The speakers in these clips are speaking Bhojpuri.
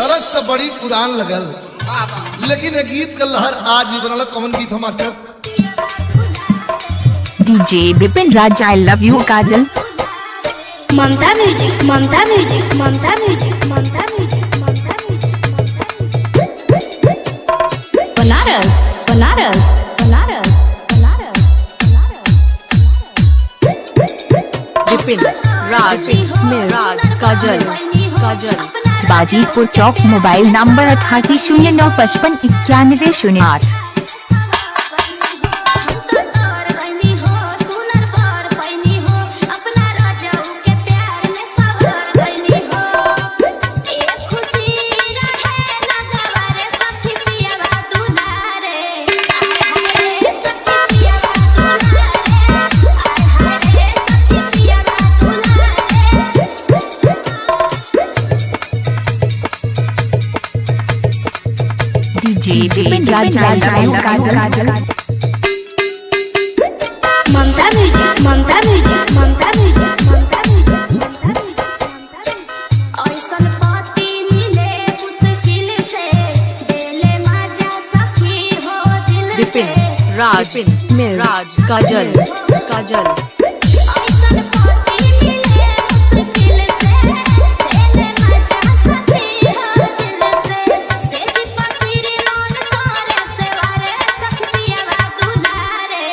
तरस से बड़ी पुरान लगल, लेकिन ये गीत का लहर आज भी बनल। कौन गीत हो मास्टर? DJ Vipin Raj I love you Kajal. Mamta music, Mamta music, Mamta music, Mamta music, Mamta music. Banaras, Banaras, Banaras, Banaras, Banaras. Vipin Raj Kajal Kajal. Bajipur Chowk. Mobile number 8809559108। DJ Vipin Raj I love you Kajal. Mamta music, Mamta music, Mamta music, Mamta music, Mamta music. ऐसन पति मिले मुश्किल से, दिले मजा सखी हो दिल से। विपिन राज काजल काजल। ऐसन पति मिले मुश्किल से, दिले मजा सखी हो दिल से। सेजी पसीरी नौन तोरे सेवारे सखिया दुलारे।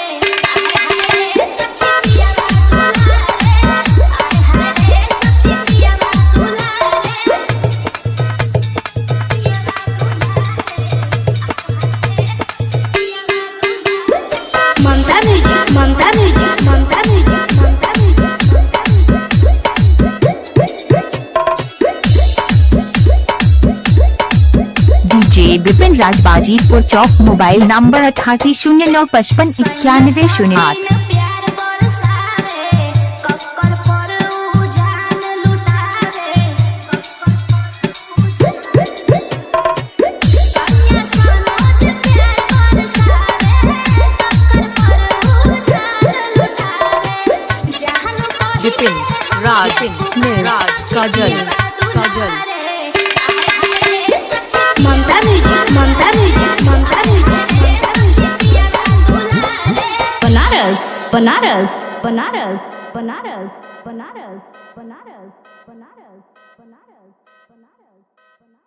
आय हाय सखिया दुलारे, आय हाय सखिया दुलारे। Mamta music, Mamta music, Mamta music, Mamta music, DJ Vipin Raj Bajipur Chowk. Mobile number 8809559108। प्यार बरसावे, कक्कर पर उजान लुटावे। सैया सनोज प्यार बरसावे, कक्कर पर उजान लुटावे। जहान विपिन राज काजल काजल। Mamta music, Mamta music, Mamta music. Banaras, Banaras, Banaras, Banaras, Banaras, Banaras.